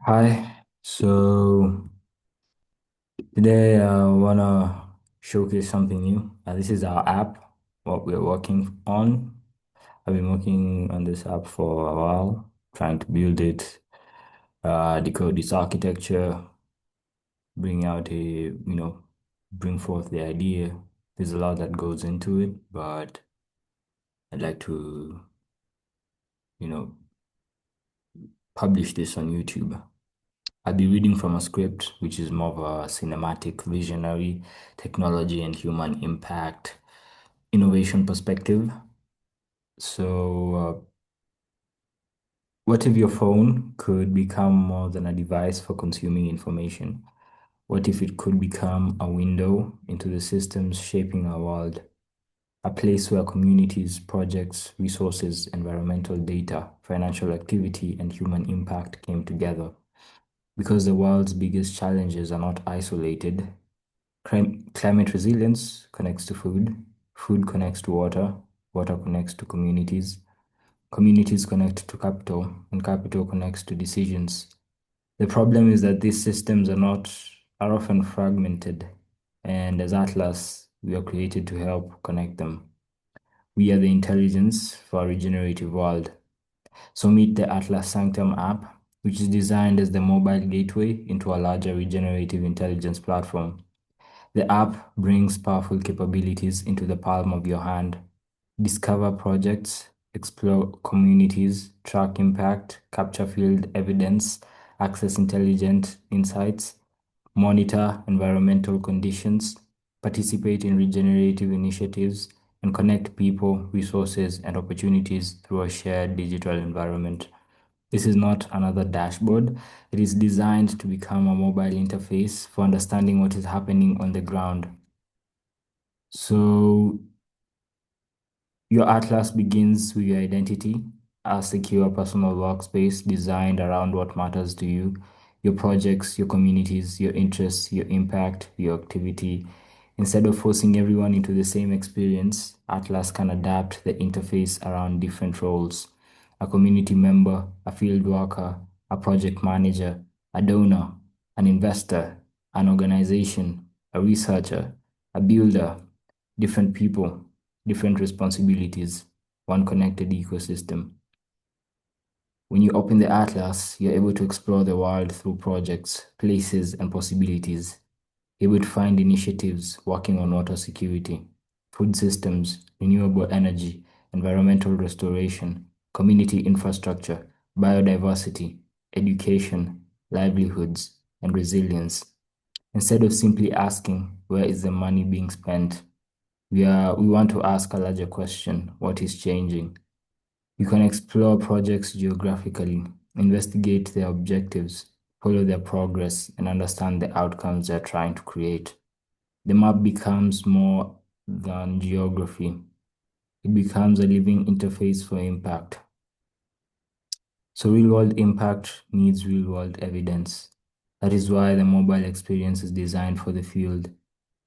Hi. So today I wanna showcase something new. This is our app, what we're working on. I've been working on this app for a while, trying to build it, decode its architecture, bring out bring forth the idea. There's a lot that goes into it, but I'd like to, you know, publish this on YouTube. I'll be reading from a script, which is more of a cinematic, visionary, technology and human impact, innovation perspective. So, what if your phone could become more than a device for consuming information? What if it could become a window into the systems shaping our world? A place where communities, projects, resources, environmental data, financial activity, and human impact came together. Because the world's biggest challenges are not isolated, climate resilience connects to food, food connects to water, water connects to communities, communities connect to capital, and capital connects to decisions. The problem is that these systems are often fragmented, and as Atlas, we are created to help connect them. We are the intelligence for a regenerative world. So meet the Atlas Sanctum app, which is designed as the mobile gateway into a larger regenerative intelligence platform. The app brings powerful capabilities into the palm of your hand. Discover projects, explore communities, track impact, capture field evidence, access intelligent insights, monitor environmental conditions, participate in regenerative initiatives, and connect people, resources, and opportunities through a shared digital environment. This is not another dashboard. It is designed to become a mobile interface for understanding what is happening on the ground. So your Atlas begins with your identity, a secure personal workspace designed around what matters to you, your projects, your communities, your interests, your impact, your activity. Instead of forcing everyone into the same experience, Atlas can adapt the interface around different roles. A community member, a field worker, a project manager, a donor, an investor, an organization, a researcher, a builder, different people, different responsibilities, one connected ecosystem. When you open the Atlas, you're able to explore the world through projects, places, and possibilities. Able to find initiatives working on water security, food systems, renewable energy, environmental restoration, community infrastructure, biodiversity, education, livelihoods, and resilience. Instead of simply asking, where is the money being spent? We want to ask a larger question, what is changing? You can explore projects geographically, investigate their objectives, follow their progress, and understand the outcomes they're trying to create. The map becomes more than geography. It becomes a living interface for impact. So real-world impact needs real-world evidence. That is why the mobile experience is designed for the field.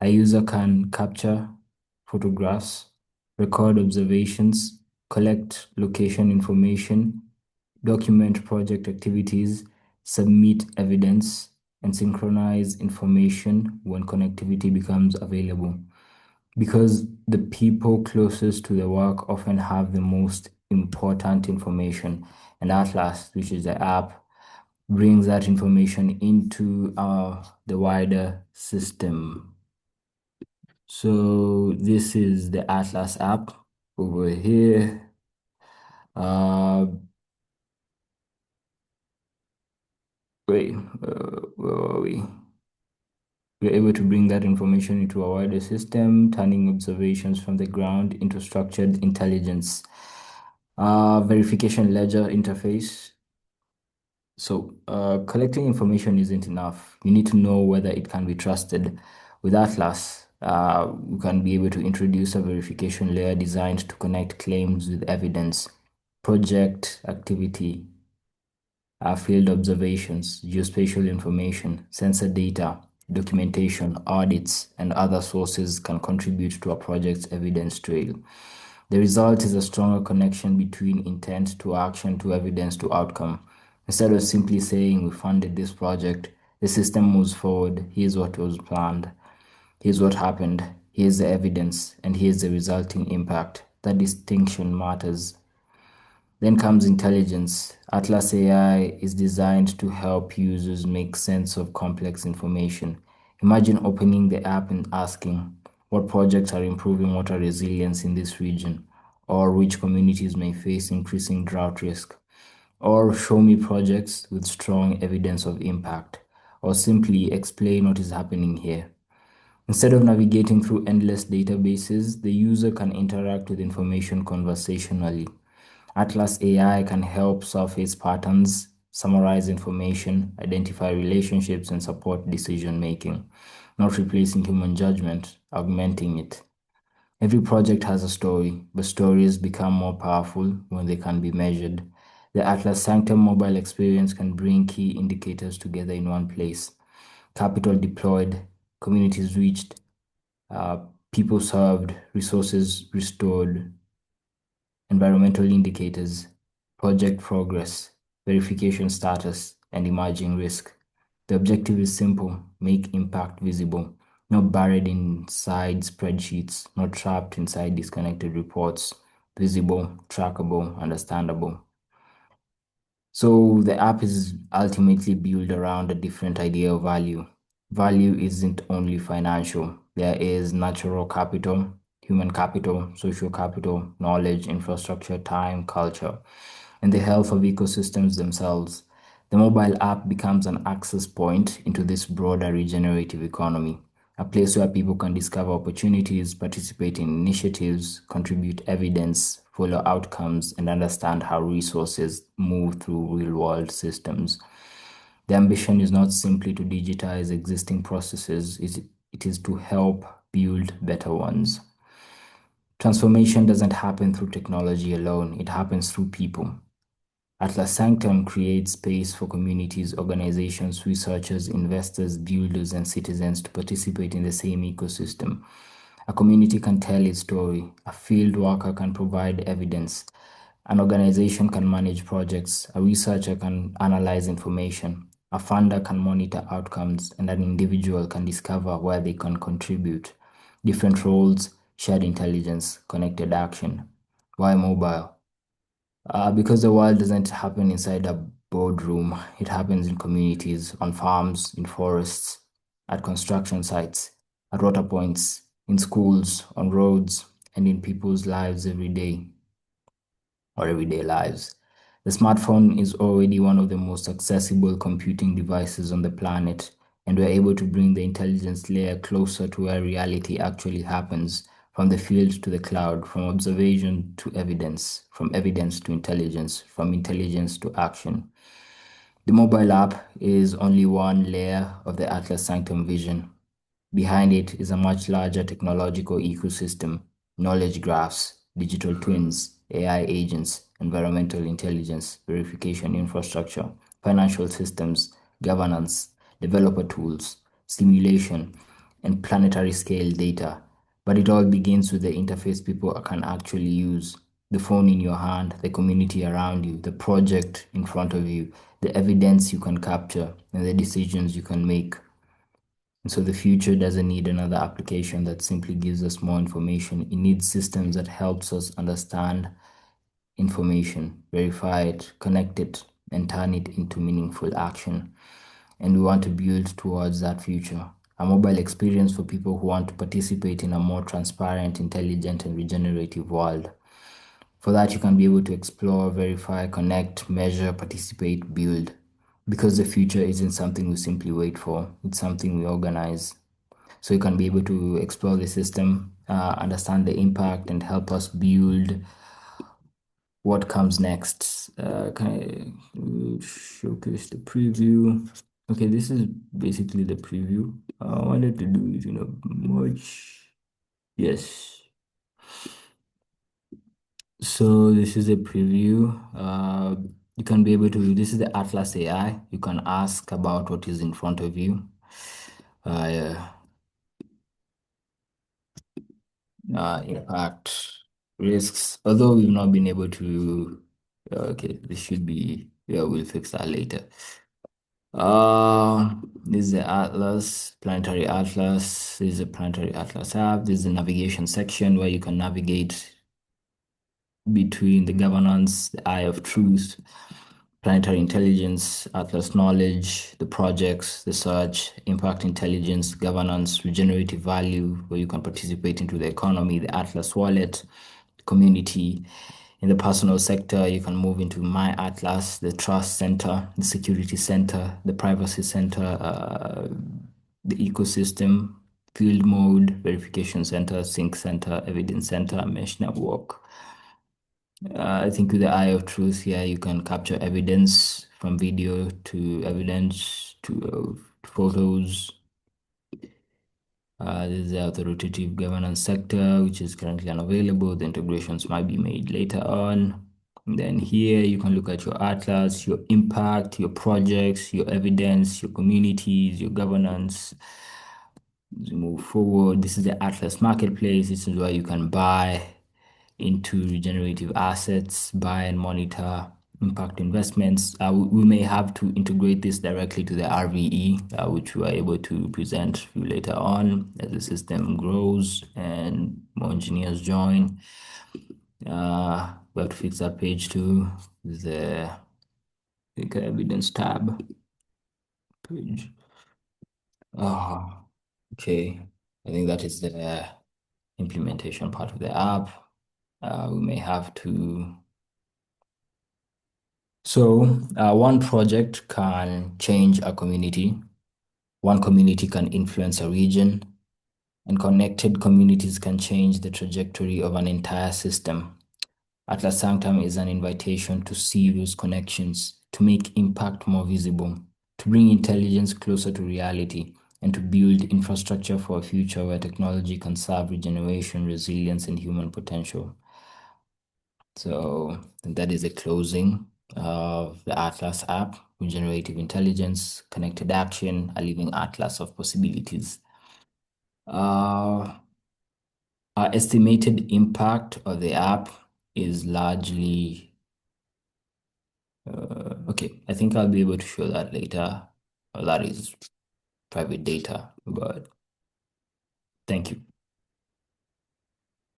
A user can capture photographs, record observations, collect location information, document project activities, submit evidence, and synchronize information when connectivity becomes available. Because the people closest to the work often have the most important information, and Atlas, which is the app, brings that information into the wider system. So this is the Atlas app over here. Uh, wait, where are we? We're able to bring that information into a wider system, turning observations from the ground into structured intelligence. Verification ledger interface. So, collecting information isn't enough. You need to know whether it can be trusted. With Atlas, you can be able to introduce a verification layer designed to connect claims with evidence, project activity, field observations, geospatial information, sensor data, documentation, audits, and other sources can contribute to a project's evidence trail. The result is a stronger connection between intent to action to evidence to outcome. Instead of simply saying we funded this project, the system moves forward. Here's what was planned. Here's what happened. Here's the evidence. And here's the resulting impact. That distinction matters. Then comes intelligence. Atlas AI is designed to help users make sense of complex information. Imagine opening the app and asking, what projects are improving water resilience in this region? Or which communities may face increasing drought risk? Or show me projects with strong evidence of impact? Or simply explain what is happening here. Instead of navigating through endless databases, the user can interact with information conversationally. Atlas AI can help surface patterns, summarize information, identify relationships, and support decision making, not replacing human judgment, augmenting it. Every project has a story, but stories become more powerful when they can be measured. The Atlas Sanctum mobile experience can bring key indicators together in one place. Capital deployed, communities reached, uh, people served, resources restored, environmental indicators, project progress, verification status, and emerging risk. The objective is simple: make impact visible, not buried inside spreadsheets, not trapped inside disconnected reports, visible, trackable, understandable. So the app is ultimately built around a different idea of value. Value isn't only financial. There is natural capital, human capital, social capital, knowledge, infrastructure, time, culture, and the health of ecosystems themselves. The mobile app becomes an access point into this broader regenerative economy, a place where people can discover opportunities, participate in initiatives, contribute evidence, follow outcomes, and understand how resources move through real world systems. The ambition is not simply to digitize existing processes, it is to help build better ones. Transformation doesn't happen through technology alone, it happens through people. Atlas Sanctum creates space for communities, organizations, researchers, investors, builders, and citizens to participate in the same ecosystem. A community can tell its story, a field worker can provide evidence, an organization can manage projects, a researcher can analyze information, a funder can monitor outcomes, and an individual can discover where they can contribute. Different roles, shared intelligence, connected action. Why mobile? Because the world doesn't happen inside a boardroom, it happens in communities, on farms, in forests, at construction sites, at water points, in schools, on roads, and in people's lives every day or everyday lives. The smartphone is already one of the most accessible computing devices on the planet, and we're able to bring the intelligence layer closer to where reality actually happens, from the field to the cloud, from observation to evidence, from evidence to intelligence, from intelligence to action. The mobile app is only one layer of the Atlas Sanctum vision. Behind it is a much larger technological ecosystem: knowledge graphs, digital twins, AI agents, environmental intelligence, verification infrastructure, financial systems, governance, developer tools, simulation, and planetary scale data. But it all begins with the interface people can actually use: the phone in your hand, the community around you, the project in front of you, the evidence you can capture, and the decisions you can make. And so the future doesn't need another application that simply gives us more information. It needs systems that helps us understand information, verify it, connect it, and turn it into meaningful action. And we want to build towards that future. A mobile experience for people who want to participate in a more transparent, intelligent, and regenerative world. For that, you can be able to explore, verify, connect, measure, participate, build. Because the future isn't something we simply wait for, it's something we organize. So you can be able to explore the system, understand the impact, and help us build what comes next. Can I showcase the preview? Okay, this is basically the preview. I wanted to do it in a much, yes. So this is a preview. You can be able to, this is the Atlas AI. You can ask about what is in front of you. Yeah. Impact, risks. Although we've not been able to, okay, this should be. Yeah, we'll fix that later. This is the Atlas, Planetary Atlas. This is the Planetary Atlas app. This is the navigation section where you can navigate between the governance, the eye of truth, planetary intelligence, Atlas knowledge, the projects, the search, impact intelligence, governance, regenerative value, where you can participate into the economy, the Atlas wallet, community. In the personal sector, you can move into My Atlas, the trust center, the security center, the privacy center, the ecosystem, field mode, verification center, sync center, evidence center, mesh network. I think with the eye of truth here, you can capture evidence from video to evidence to photos. This is the authoritative governance sector, which is currently unavailable. The integrations might be made later on. And then here you can look at your atlas, your impact, your projects, your evidence, your communities, your governance. As we move forward, this is the Atlas Marketplace. This is where you can buy into regenerative assets, buy and monitor impact investments. We may have to integrate this directly to the RVE, which we are able to present to you later on as the system grows and more engineers join. We have to fix that page too. The evidence tab page. Oh, okay. I think that is the implementation part of the app. We may have to. So, one project can change a community, one community can influence a region, and connected communities can change the trajectory of an entire system. Atlas Sanctum is an invitation to see those connections, to make impact more visible, to bring intelligence closer to reality, and to build infrastructure for a future where technology can serve regeneration, resilience, and human potential. So that is a closing of the Atlas app, Regenerative Intelligence, Connected Action, a living atlas of possibilities. Uh, our estimated impact of the app is largely, okay, I think I'll be able to show that later. That is private data, but thank you.